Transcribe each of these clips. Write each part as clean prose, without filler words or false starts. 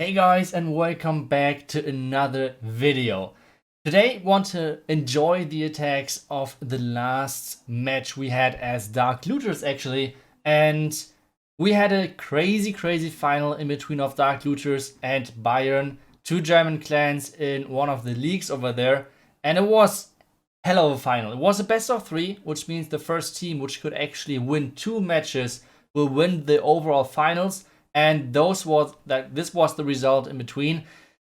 Hey guys, and welcome back to another video. Today want to enjoy the attacks of the last match we had as Dark Looters actually, and we had a crazy final in between of Dark Looters and Bayern, two German clans in one of the leagues over there, and it was hell of a final. It was a best of three, which means the first team which could actually win two matches will win the overall finals. And this was the result in between.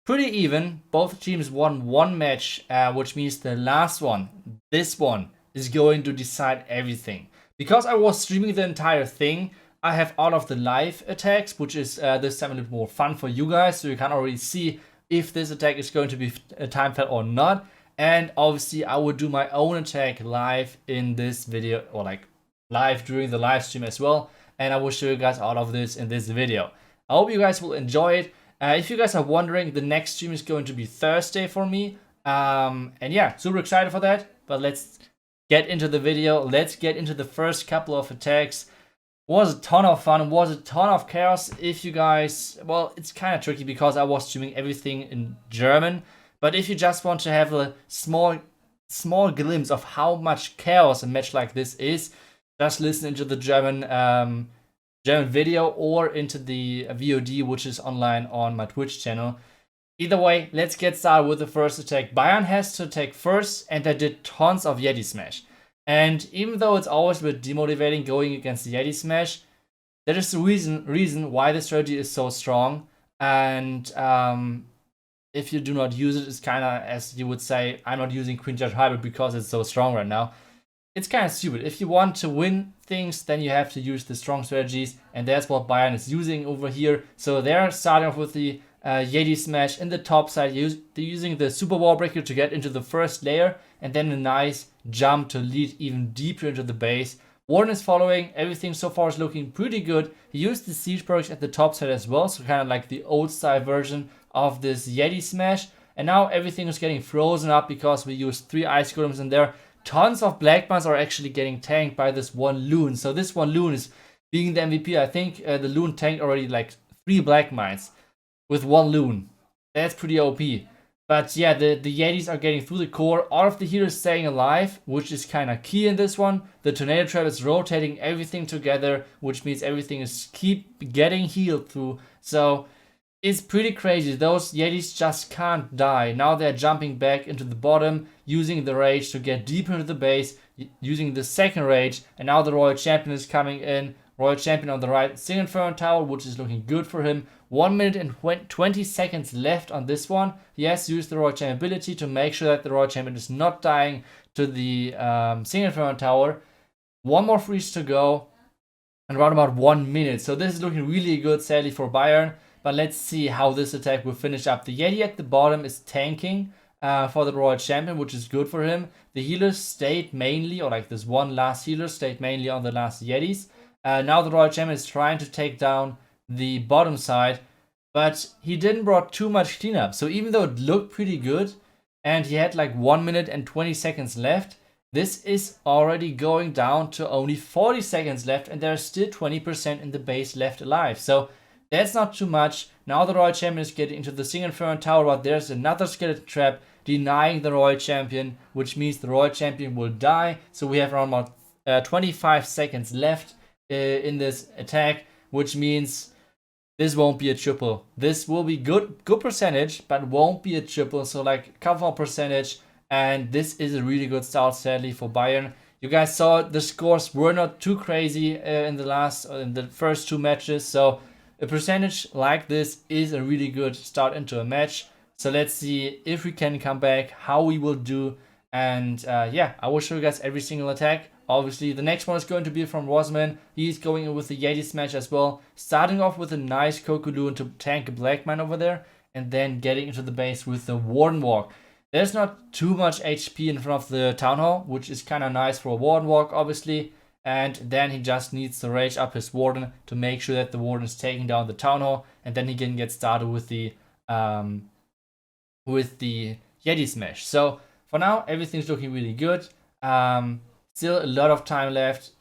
Pretty even. Both teams won one match, which means the last one, this one, is going to decide everything. Because I was streaming the entire thing, I have all of the live attacks, which is this time a little more fun for you guys, so you can already see if this attack is going to be a time fell or not. And obviously, I will do my own attack live in this video, or like live during the live stream as well. And I will show you guys all of this in this video. I hope you guys will enjoy it. If you guys are wondering, the next stream is going to be Thursday for me. And yeah, super excited for that. But let's get into the video. Let's get into the first couple of attacks. Was a ton of fun, was a ton of chaos. If you guys, well, it's kind of tricky because I was streaming everything in German. But if you just want to have a small glimpse of how much chaos a match like this is, just listen into the German video or into the VOD, which is online on my Twitch channel. Either way, let's get started with the first attack. Bayern has to attack first, and they did tons of Yeti Smash. And even though it's always a bit demotivating going against the Yeti Smash, that is the reason why the strategy is so strong. And if you do not use it, it's kind of, as you would say, I'm not using Queen Judge Hybrid because it's so strong right now. It's kind of stupid. If you want to win things, then you have to use the strong strategies, and that's what Bayern is using over here. So they're starting off with the Yeti Smash in the top side. They're using the Super Wall Breaker to get into the first layer, and then a nice jump to lead even deeper into the base. Warden is following. Everything so far is looking pretty good. He used the Siege perks at the top side as well, so kind of like the old style version of this Yeti Smash. And now everything is getting frozen up because we used 3 Ice Golems in there. Tons of Black Mines are actually getting tanked by this one Loon. So this one Loon is being the MVP. I think the Loon tanked already like 3 Black Mines with one Loon. That's pretty OP. But yeah, the Yetis are getting through the core. All of the healers staying alive, which is kind of key in this one. The Tornado Trap is rotating everything together, which means everything is keep getting healed through. So it's pretty crazy. Those Yetis just can't die. Now they're jumping back into the bottom, using the Rage to get deeper into the base, using the second Rage, and now the Royal Champion is coming in. Royal Champion on the right, Single Inferno Tower, which is looking good for him. 1 minute and 20 seconds left on this one. He has used the Royal Champion ability to make sure that the Royal Champion is not dying to the Single Inferno Tower. One more freeze to go, and around about 1 minute. So this is looking really good, sadly, for Bayern. But let's see how this attack will finish up. The Yeti at the bottom is tanking for the Royal Champion, which is good for him. The healers stayed mainly, or like this one last healer stayed mainly on the last Yetis. Now the Royal Champion is trying to take down the bottom side, but he didn't brought too much cleanup. So even though it looked pretty good, and he had like 1 minute and 20 seconds left, this is already going down to only 40 seconds left, and there's still 20% in the base left alive. So that's not too much. Now the Royal Champion is getting into the Single Inferno Tower, but there's another Skeleton Trap denying the Royal Champion, which means the Royal Champion will die. So we have around about 25 seconds left in this attack, which means this won't be a triple. This will be good percentage, but won't be a triple. So like a couple more percentage, and this is a really good start, sadly, for Bayern. You guys saw the scores were not too crazy in the first 2 matches, so a percentage like this is a really good start into a match. So let's see if we can come back, how we will do. And yeah, I will show you guys every single attack. Obviously, the next one is going to be from Rosman. He's going in with the Yeti Smash as well. Starting off with a nice Kokoloon to tank a Black Mine over there. And then getting into the base with the Warden Walk. There's not too much HP in front of the Town Hall, which is kind of nice for a Warden Walk, obviously. And then he just needs to rage up his Warden to make sure that the Warden is taking down the Town Hall, and then he can get started with the Yeti Smash. So for now, everything's looking really good. Still a lot of time left.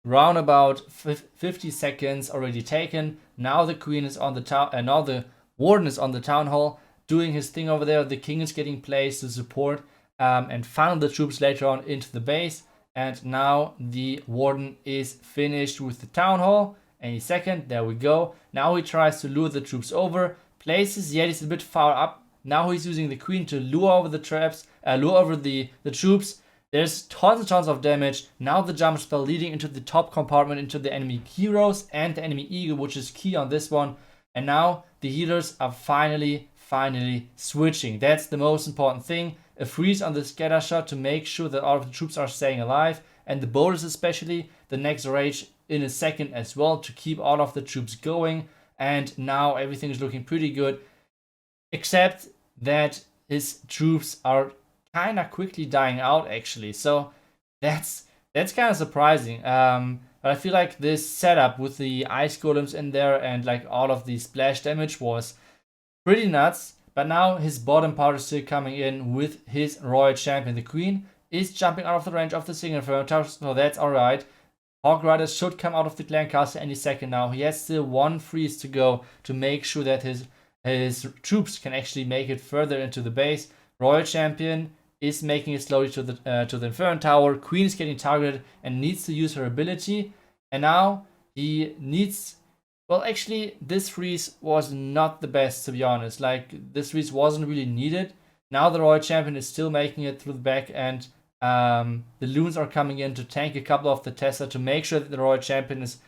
Round about 50 seconds already taken. Now the Queen is on the tower, and now the Warden is on the town hall doing his thing over there. The king is getting placed to support and funnel the troops later on into the base. And now the Warden is finished with the town hall. Any second, there we go. Now he tries to lure the troops over, places Yetis a bit far up. Now he's using the queen to lure over the traps, lure over the troops. There's tons and tons of damage. Now the jump spell leading into the top compartment into the enemy heroes and the enemy eagle, which is key on this one. And now the healers are finally switching. That's the most important thing. A freeze on the scatter shot to make sure that all of the troops are staying alive, and the boulders especially. The next rage in a second as well to keep all of the troops going. And now everything is looking pretty good, except that his troops are kind of quickly dying out actually. So that's kind of surprising. But I feel like this setup with the ice golems in there and like all of the splash damage was pretty nuts. But now his bottom part is still coming in with his royal champion. The queen is jumping out of the range of the single inferno tower, so that's alright. Hawk Riders should come out of the clan castle any second now. He has still one freeze to go to make sure that his troops can actually make it further into the base. Royal champion is making it slowly to the inferno tower. Queen is getting targeted and needs to use her ability. And now he needs... Well, actually, this freeze was not the best, to be honest. Like, this freeze wasn't really needed. Now the Royal Champion is still making it through the back, and the Loons are coming in to tank a couple of the Tesla to make sure that the Royal Champion is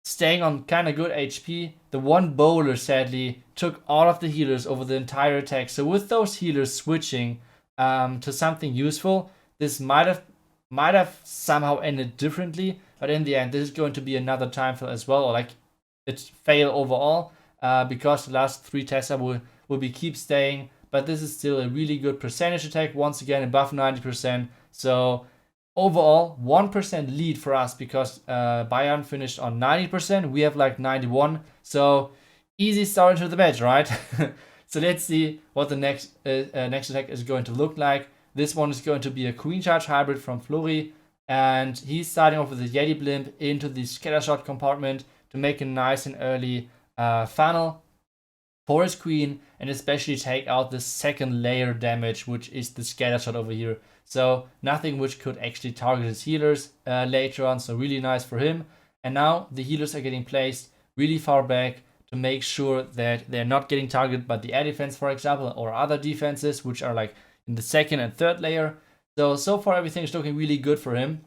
staying on kind of good HP. The one bowler, sadly, took all of the healers over the entire attack. So with those healers switching to something useful, this might have somehow ended differently. But in the end, this is going to be another time fill as well, or like it's fail overall, because the last 3 Tesla will be keep staying. But this is still a really good percentage attack, once again above 90%. So overall 1% lead for us, because Bayern finished on 90%, we have like 91. So easy start into the match, right? So let's see what the next attack is going to look like. This one is going to be a Queen Charge hybrid from Flurry, and he's starting off with a Yeti Blimp into the Scattershot compartment to make a nice and early funnel for his queen, and especially take out the second layer damage, which is the Scattershot over here. So nothing which could actually target his healers later on, so really nice for him. And now the healers are getting placed really far back to make sure that they're not getting targeted by the air defense, for example, or other defenses, which are like in the second and third layer. So far everything is looking really good for him.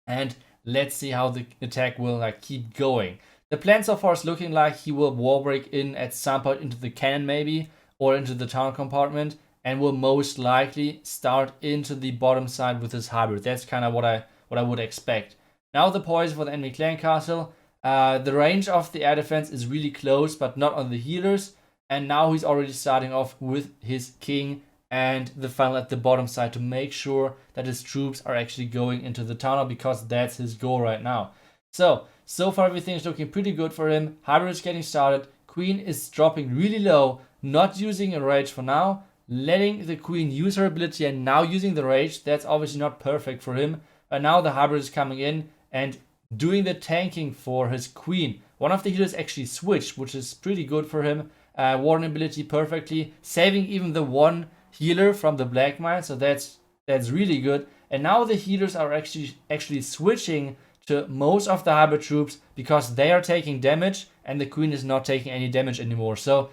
And let's see how the attack will like keep going. The plan so far is looking like he will wall break in at some point into the cannon maybe, or into the town compartment, and will most likely start into the bottom side with his hybrid. That's kind of what I would expect. Now the poison for the enemy clan castle. The range of the air defense is really close, but not on the healers. And now he's already starting off with his king and the funnel at the bottom side to make sure that his troops are actually going into the tunnel, because that's his goal right now. So far everything is looking pretty good for him. Hybrid is getting started. Queen is dropping really low, not using a rage for now, letting the queen use her ability and now using the rage. That's obviously not perfect for him. But now the hybrid is coming in and doing the tanking for his queen. One of the healers actually switched, which is pretty good for him. Warden ability perfectly, saving even the one healer from the black mine, so that's really good. And now the healers are actually switching to most of the hybrid troops, because they are taking damage and the queen is not taking any damage anymore. So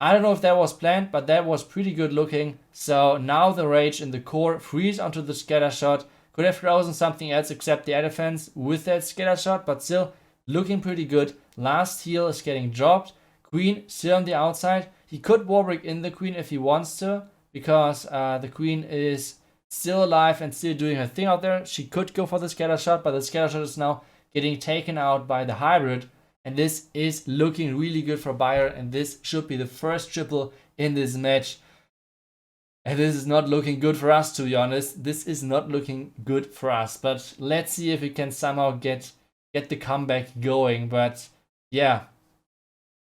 I don't know if that was planned, but that was pretty good looking. So now the rage in the core freeze onto the scatter shot. Could have frozen something else except the air defense with that scatter shot, but still looking pretty good. Last heal is getting dropped. Queen still on the outside. He could wall break in the queen if he wants to, because the queen is still alive and still doing her thing out there. She could go for the scatter shot, but the scatter shot is now getting taken out by the hybrid. And this is looking really good for Bayern, and this should be the first triple in this match. And this is not looking good for us, to be honest. This is not looking good for us. But let's see if we can somehow get the comeback going. But yeah,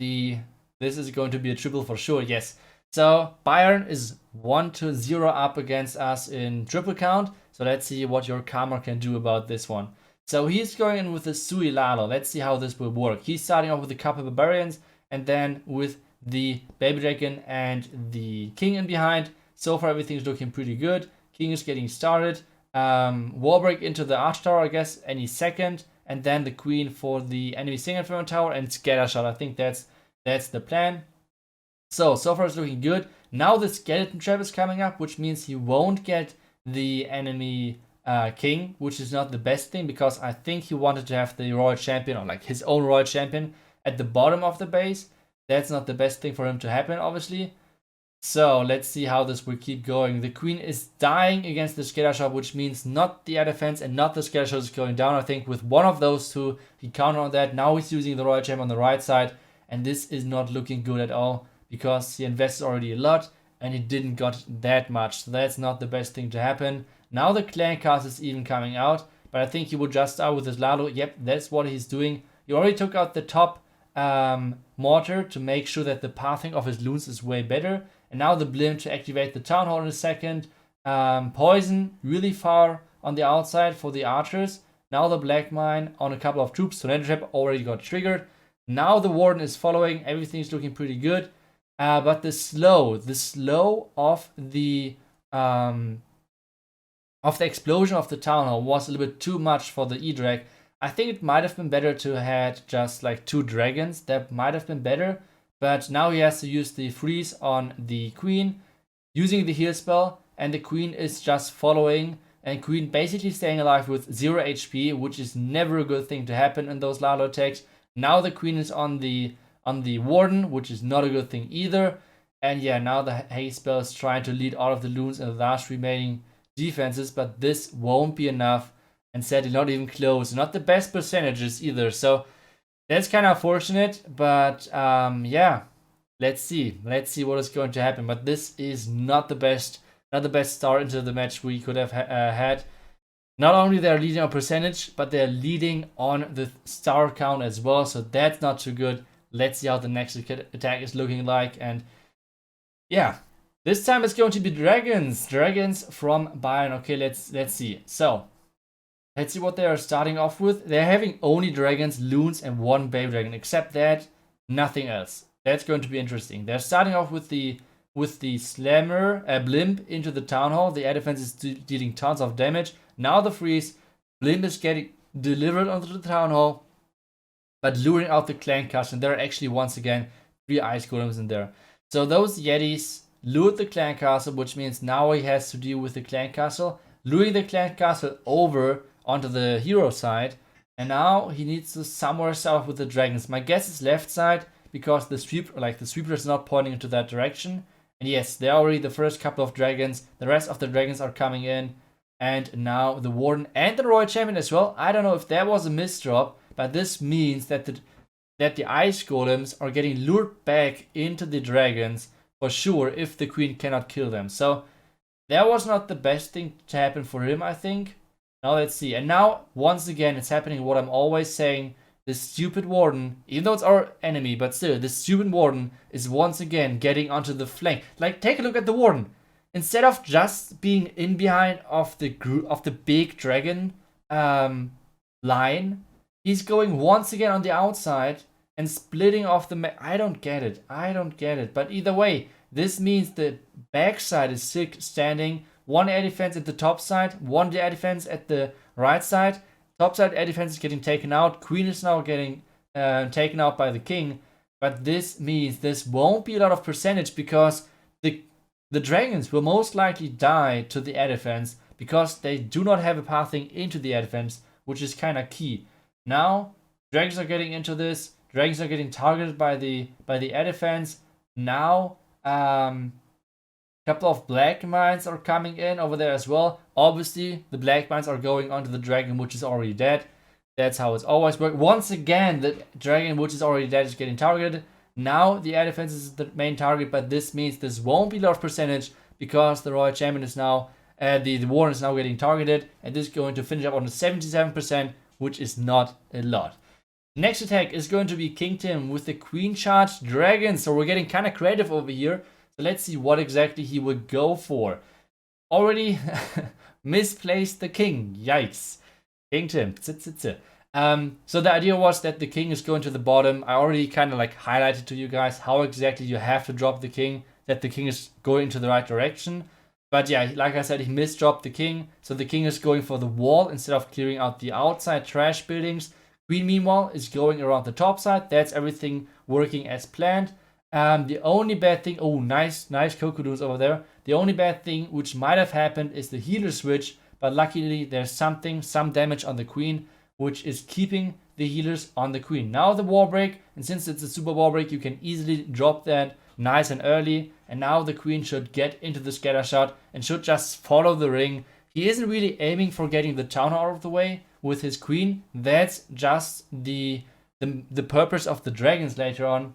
this is going to be a triple for sure, yes. So Bayern is 1-0 up against us in triple count. So let's see what your Karma can do about this one. So he's going in with the Sui Lalo. Let's see how this will work. He's starting off with a couple of barbarians, and then with the baby dragon and the king in behind. So far everything's looking pretty good. King is getting started. Warbreak into the arch tower, I guess, any second. And then the queen for the enemy single front tower and scattershot. I think that's the plan. So far it's looking good. Now the skeleton trap is coming up, which means he won't get the enemy king, which is not the best thing, because I think he wanted to have the royal champion, or like his own royal champion, at the bottom of the base. That's not the best thing for him to happen, obviously. So let's see how this will keep going. The queen is dying against the scattershot, which means not the air defense and not the scattershot is going down. I think with one of those two, he counted on that. Now he's using the royal champion on the right side, and this is not looking good at all, because he invested already a lot and he didn't got that much. So that's not the best thing to happen. Now the clan castle is even coming out, but I think he will just start with his Lalo. Yep, that's what he's doing. He already took out the top mortar to make sure that the pathing of his loons is way better. And now the blimp to activate the town hall in a second. Poison really far on the outside for the archers. Now the black mine on a couple of troops. Tornado trap already got triggered. Now the warden is following. Everything's looking pretty good. But the slow of the explosion of the town hall was a little bit too much for the E-Drag. I think it might have been better to had just like 2 dragons. That might have been better. But now he has to use the freeze on the queen, using the heal spell, and the queen is just following, and queen basically staying alive with 0 HP, which is never a good thing to happen in those Lalo attacks. Now the queen is on the warden, which is not a good thing either. And yeah, now the haste spell is trying to lead all of the loons in the last remaining defenses, but this won't be enough, and sadly not even close. Not the best percentages either, so that's kind of fortunate, but yeah, let's see what is going to happen. But this is not the best start into the match we could have had. Not only they're leading on percentage, but they're leading on the star count as well, so that's not too good. Let's see how the next attack is looking like, and yeah, this time it's going to be dragons from Bayern. Okay, let's see. So let's see what they are starting off with. They're having only dragons, loons, and 1 baby dragon. Except that, nothing else. That's going to be interesting. They're starting off with the slammer blimp into the town hall. The air defense is dealing tons of damage. Now the freeze. Blimp is getting delivered onto the town hall, but luring out the clan castle. And there are actually once again 3 ice golems in there. So those yetis lured the clan castle, which means now he has to deal with the clan castle, luring the clan castle over onto the hero side, and now he needs to somewhere start off with the dragons. My guess is left side, because the sweeper is not pointing into that direction. And yes, there are already the first couple of dragons. The rest of the dragons are coming in, and now the warden and the royal champion as well. I don't know if that was a misdrop, but this means that the ice golems are getting lured back into the dragons for sure if the queen cannot kill them. So that was not the best thing to happen for him, I think. Now let's see. And now, once again, it's happening what I'm always saying. This stupid warden, even though it's our enemy, but still, this stupid warden is once again getting onto the flank. Like, take a look at the warden. Instead of just being in behind of the big dragon line, he's going once again on the outside and splitting off the map. I don't get it. But either way, this means the backside is standing. 1 air defense at the top side, 1 air defense at the right side. Top side air defense is getting taken out. Queen is now getting taken out by the king. But this means this won't be a lot of percentage, because the dragons will most likely die to the air defense, because they do not have a pathing into the air defense, which is kind of key. Now, dragons are getting into this. Dragons are getting targeted by the air defense. Now, couple of black mines are coming in over there as well. Obviously, the black mines are going onto the dragon, which is already dead. That's how it's always worked. Once again, the dragon, which is already dead, is getting targeted. Now the air defense is the main target, but this means this won't be a lot of percentage, because the royal champion is now, the warden is now getting targeted, and this is going to finish up on the 77%, which is not a lot. Next attack is going to be King Tim with the Queen Charge Dragon. So we're getting kind of creative over here. So let's see what exactly he would go for. Already misplaced the king. Yikes. King Tim. So the idea was that the king is going to the bottom. I already kind of like highlighted to you guys how exactly you have to drop the king, that the king is going into the right direction. But yeah, like I said, he misdropped the king. So the king is going for the wall instead of clearing out the outside trash buildings. Queen, meanwhile, is going around the top side. That's everything working as planned. The only bad thing, oh, nice Cocodoons over there. The only bad thing which might have happened is the healer switch. But luckily, there's some damage on the queen, which is keeping the healers on the queen. Now the wall break, and since it's a super wall break, you can easily drop that nice and early. And now the queen should get into the scatter shot and should just follow the ring. He isn't really aiming for getting the town out of the way with his queen. That's just the purpose of the dragons later on.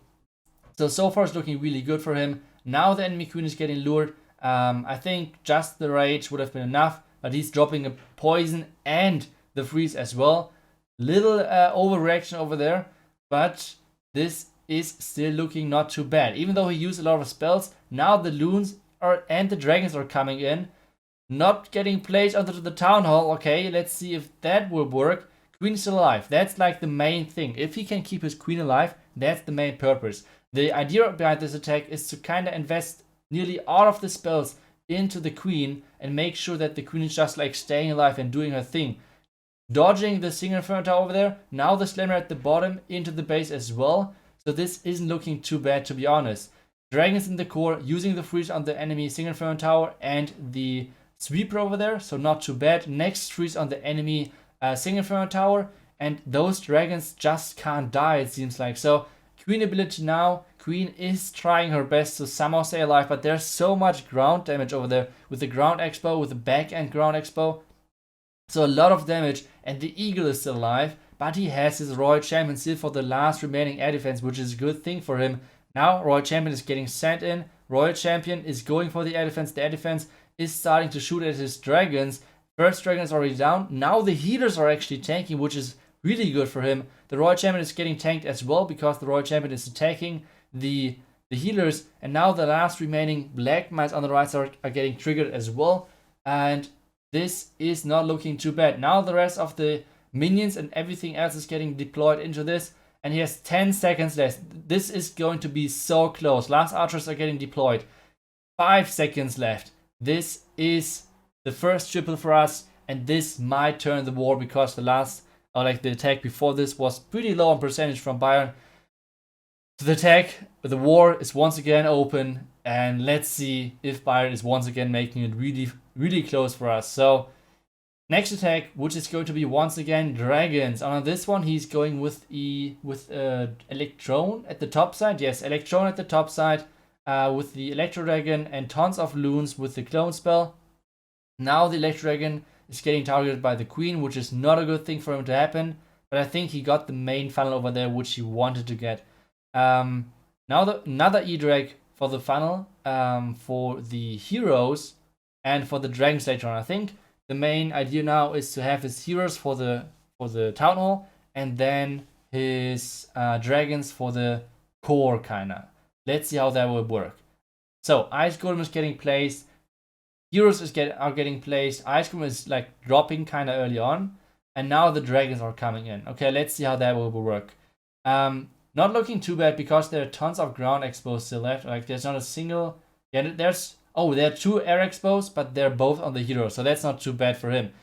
So far it's looking really good for him. Now the enemy queen is getting lured. I think just the rage would have been enough, but he's dropping a poison and the freeze as well. Little overreaction over there, but this is still looking not too bad. Even though he used a lot of spells, now the loons and the dragons are coming in. Not getting placed onto the town hall. Okay, let's see if that will work. Queen is still alive. That's like the main thing. If he can keep his queen alive, that's the main purpose. The idea behind this attack is to kind of invest nearly all of the spells into the queen and make sure that the queen is just like staying alive and doing her thing. Dodging the Single Inferno Tower over there. Now the Slammer at the bottom into the base as well. So this isn't looking too bad, to be honest. Dragons in the core, using the freeze on the enemy Single Inferno Tower and the Sweeper over there. So not too bad. Next freeze on the enemy Single Inferno Tower. And those dragons just can't die, it seems like. So Queen ability now. Queen is trying her best to somehow stay alive. But there's so much ground damage over there. With the ground expo, with the back end ground expo. So a lot of damage, and the eagle is still alive, but he has his Royal Champion still for the last remaining air defense, which is a good thing for him. Now Royal Champion is getting sent in, Royal Champion is going for the air defense is starting to shoot at his dragons. First dragon is already down, now the healers are actually tanking, which is really good for him. The Royal Champion is getting tanked as well, because the Royal Champion is attacking the healers, and now the last remaining black mines on the right side are getting triggered as well, and this is not looking too bad. Now the rest of the minions and everything else is getting deployed into this. And he has 10 seconds left. This is going to be so close. Last archers are getting deployed. 5 seconds left. This is the first triple for us. And this might turn the war, because the last, or like the attack before this, was pretty low on percentage from Bayern. So the attack, the war is once again open. And let's see if Bayern is once again making it really close for us. So next attack, which is going to be once again dragons. On this one, he's going with Electron at the top side. Yes, Electron at the top side with the Electro Dragon and tons of loons with the clone spell. Now the Electro Dragon is getting targeted by the queen, which is not a good thing for him to happen. But I think he got the main funnel over there, which he wanted to get. Now another E-Drag for the funnel for the heroes and for the dragons later on. I think the main idea now is to have his heroes for the town hall, and then his dragons for the core kinda. Let's see how that will work. So Ice Golem is getting placed, heroes are getting placed, Ice Golem is like dropping kinda early on, and now the dragons are coming in. Okay, let's see how that will work. Not looking too bad, because there are tons of ground exposed still left. Like there's not a single. Yeah, there are 2 air exposed, but they're both on the hero, so that's not too bad for him.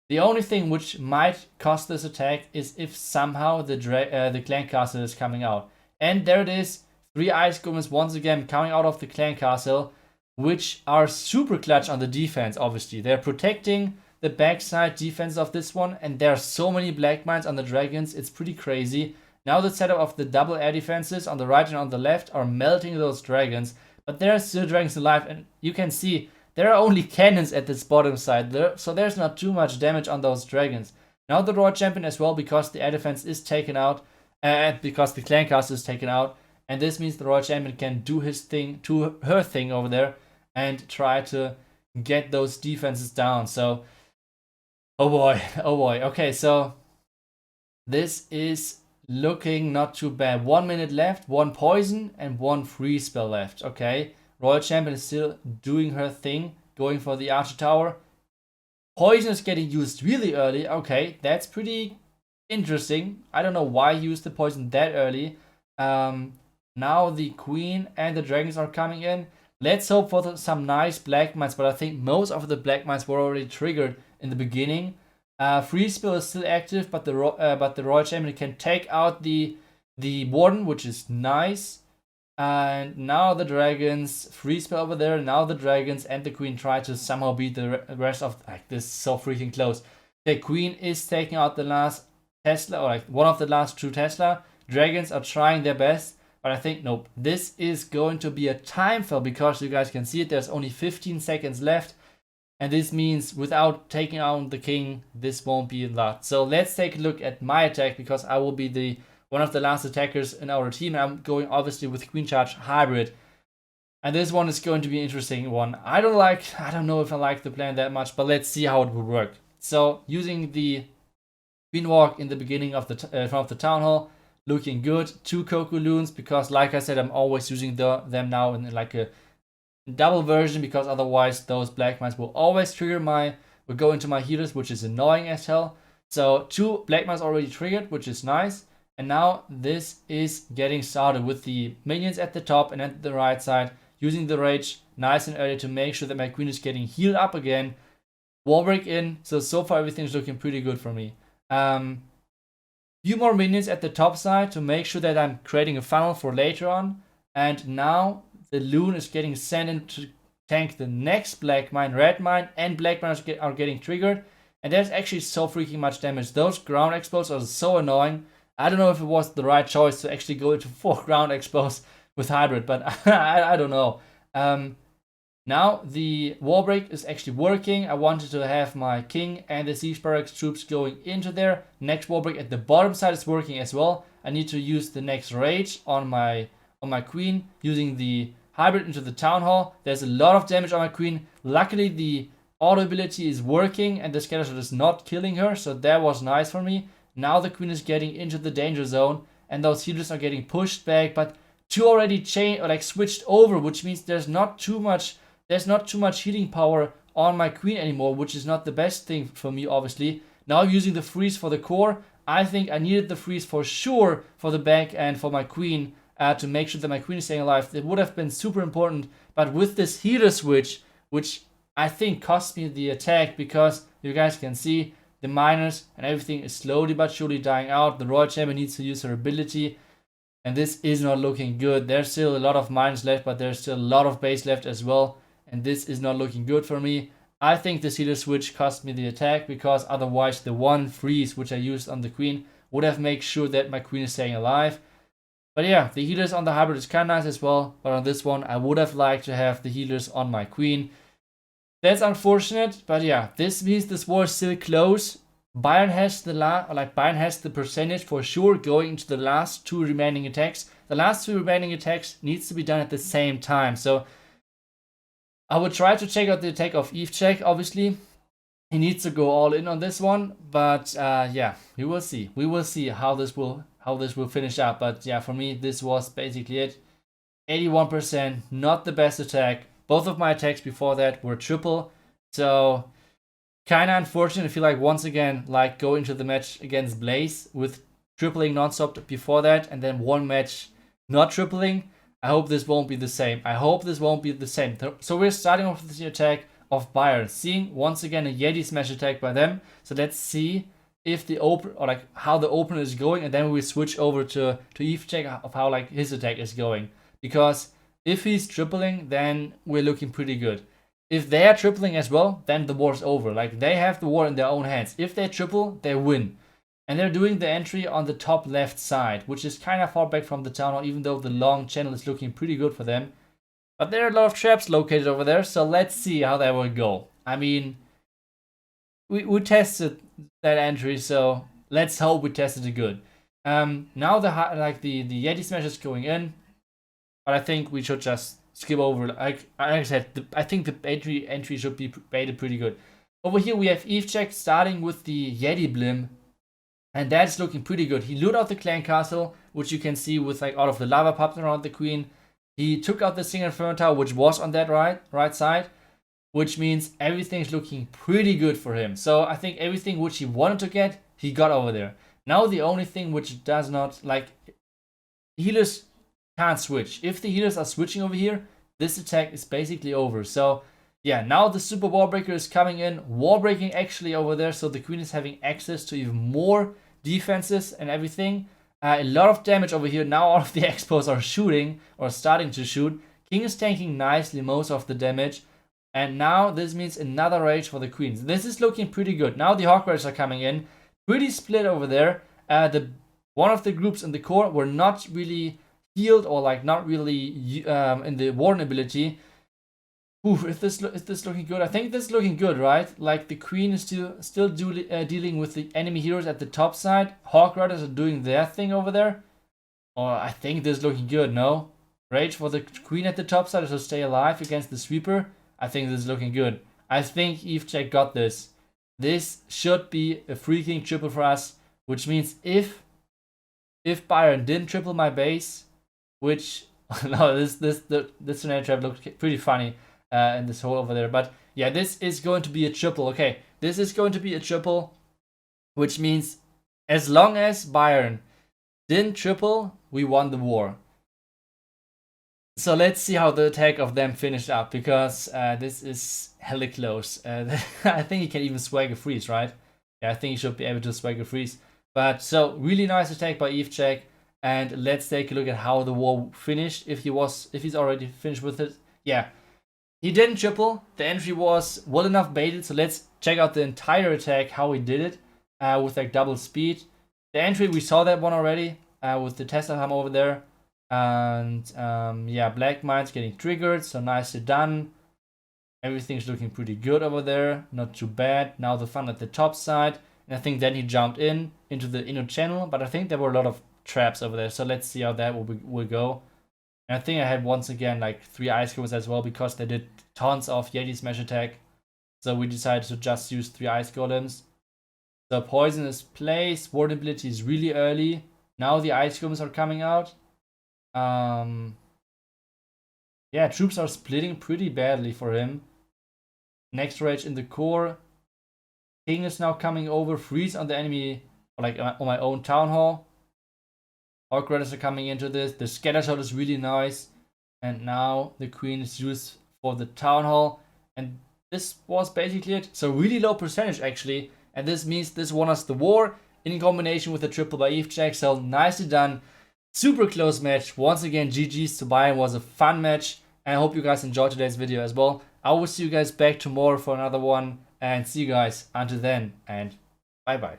The only thing which might cost this attack is if somehow the clan castle is coming out. And there it is, 3 ice golems once again coming out of the clan castle, which are super clutch on the defense. Obviously, they're protecting the backside defense of this one, and there are so many black mines on the dragons. It's pretty crazy. Now the setup of the double air defenses on the right and on the left are melting those dragons. But there are still dragons alive, and you can see there are only cannons at this bottom side there, so there's not too much damage on those dragons. Now the Royal Champion as well, because the air defense is taken out, and because the clan castle is taken out, and this means the Royal Champion can do his thing, her thing over there, and try to get those defenses down. So, oh boy. Okay, so this is looking not too bad. 1 minute left, 1 poison and 1 freeze spell left. Okay, Royal Champion is still doing her thing, going for the Archer Tower. Poison is getting used really early. Okay, that's pretty interesting. I don't know why he used the poison that early. Now the queen and the dragons are coming in. Let's hope for some nice black mines, but I think most of the black mines were already triggered in the beginning. Free Spill is still active, but the Royal Champion can take out the Warden, which is nice. And now the dragons, Free Spill over there. Now the dragons and the queen try to somehow beat the rest of. Like, this is so freaking close. The queen is taking out the last Tesla, or like one of the last two Tesla. Dragons are trying their best. But I think, nope, this is going to be a time fail because you guys can see it. There's only 15 seconds left. And this means without taking out the king, this won't be a lot. So let's take a look at my attack because I will be one of the last attackers in our team. I'm going obviously with Queen Charge Hybrid. And this one is going to be an interesting one. I don't know if I like the plan that much, but let's see how it will work. So using the Queen Walk in the beginning of the front of the Town Hall. Looking good. 2 Coco Loons because, like I said, I'm always using them now in like a double version because otherwise those black mines will always will go into my healers, which is annoying as hell. So 2 black mines already triggered, which is nice. And now this is getting started with the minions at the top and at the right side using the rage nice and early to make sure that my queen is getting healed up again. Wall break in. So far everything's looking pretty good for me. Few more minions at the top side to make sure that I'm creating a funnel for later on. And now the loon is getting sent in to tank the next black mine, red mine, and black mine are getting triggered. And there's actually so freaking much damage. Those ground explodes are so annoying. I don't know if it was the right choice to actually go into 4 ground explodes with hybrid, but I don't know. Now the wall break is actually working. I wanted to have my king and the siege barracks troops going into there. Next wall break at the bottom side is working as well. I need to use the next rage on my queen using the hybrid into the town hall. There's a lot of damage on my queen. Luckily the auto ability is working and the Skeletor is not killing her, so that was nice for me. Now the queen is getting into the danger zone and those healers are getting pushed back, but 2 already switched over, which means there's not too much healing power on my queen anymore, which is not the best thing for me, obviously. Now using the freeze for the core, I think I needed the freeze for sure for the back and for my queen to make sure that my queen is staying alive. It would have been super important, but with this healer switch, which I think cost me the attack because you guys can see the miners and everything is slowly but surely dying out. The Royal Champion needs to use her ability. And this is not looking good. There's still a lot of mines left, but there's still a lot of base left as well. And this is not looking good for me. I think the healer switch cost me the attack because otherwise the one freeze which I used on the queen would have made sure that my queen is staying alive. But yeah, the healers on the hybrid is kind of nice as well. But on this one, I would have liked to have the healers on my queen. That's unfortunate, but yeah, this means this war is still close. Bayern has the percentage for sure going into the last 2 remaining attacks. The last 2 remaining attacks needs to be done at the same time. So I will try to check out the attack of Evecheck, obviously. He needs to go all in on this one, but yeah, we will see. We will see how this will finish up. But yeah, for me, this was basically it. 81%, not the best attack. Both of my attacks before that were triple, so kind of unfortunate. I feel like once again, like going to the match against Blaze with tripling non-stop before that, and then one match not tripling. I hope this won't be the same. So we're starting off with the attack of Bayern, seeing once again a Yeti smash attack by them. So let's see if the open how the opener is going, and then we switch over to Evecheck of how his attack is going. Because if he's tripling, then we're looking pretty good. If they are tripling as well, then the war's over. They have the war in their own hands. If they triple, they win. And they're doing the entry on the top left side, which is kind of far back from the town hall, even though the long channel is looking pretty good for them. But there are a lot of traps located over there, so let's see how that will go. I mean, we tested that entry, so let's hope we tested it good. Now the Yeti smash is going in, but I think we should just skip over. Like I said, I think the entry should be baited pretty good. Over here we have Evecheck starting with the Yeti Blim. And that's looking pretty good. He looted out the clan castle, which you can see with all of the lava pops around the queen. He took out the single inferno tower, which was on that right side, which means everything's looking pretty good for him. So I think everything which he wanted to get, he got over there. Now the only thing which does not, like, healers can't switch. If the healers are switching over here, this attack is basically over. So yeah, now the Super Warbreaker is coming in, warbreaking actually over there, so the Queen is having access to even more defenses and everything. A lot of damage over here. Now all of the Expos are shooting, or starting to shoot. King is tanking nicely most of the damage. And now this means another rage for the Queens. This is looking pretty good. Now the Hawk Riders are coming in. Pretty split over there. One of the groups in the core were not really healed, or like not really in the Warden ability. Ooh, is this looking good? I think this is looking good, right? Like the Queen is still dealing with the enemy heroes at the top side. Hawk Riders are doing their thing over there. Or I think this is looking good, no? Rage for the Queen at the top side to stay alive against the Sweeper. I think this is looking good. I think EveCheck got this. This should be a freaking triple for us, which means if Byron didn't triple my base, which no, this tornado trap looked pretty funny in this hole over there. But yeah, this is going to be a triple. Okay, this is going to be a triple, which means as long as Byron didn't triple, we won the war. So let's see how the attack of them finished up, because this is hella close. I think he can even swag a freeze, right? Yeah, I think he should be able to swag a freeze. But so really nice attack by EveCheck, and let's take a look at how the war finished. If he's already finished with it, yeah, he didn't triple. The entry was well enough baited. So let's check out the entire attack, how he did it with like double speed. The entry, we saw that one already with the Tesla Ham over there. And yeah, Black Mines getting triggered, so nicely done. Everything's looking pretty good over there, not too bad. Now the fun at the top side, and I think then he jumped into the inner channel, but I think there were a lot of traps over there, so let's see how that will go. And I think I had once again like 3 Ice Golems as well, because they did tons of Yeti Smash attack, so we decided to just use 3 Ice Golems. So poison is placed, ward ability is really early. Now the Ice Golems are coming out. Yeah, troops are splitting pretty badly for him. Next rage in the core. King is now coming over. Freeze on the enemy, like on my own town hall. Hawk Riders are coming into this. The scatter shot is really nice. And now the Queen is used for the town hall. And this was basically it. So really low percentage actually. And this means this won us the war in combination with the triple by EveCheck. So nicely done. Super close match. Once again, GG's to Bayern. Was a fun match. And I hope you guys enjoyed today's video as well. I will see you guys back tomorrow for another one. And see you guys until then. And bye bye.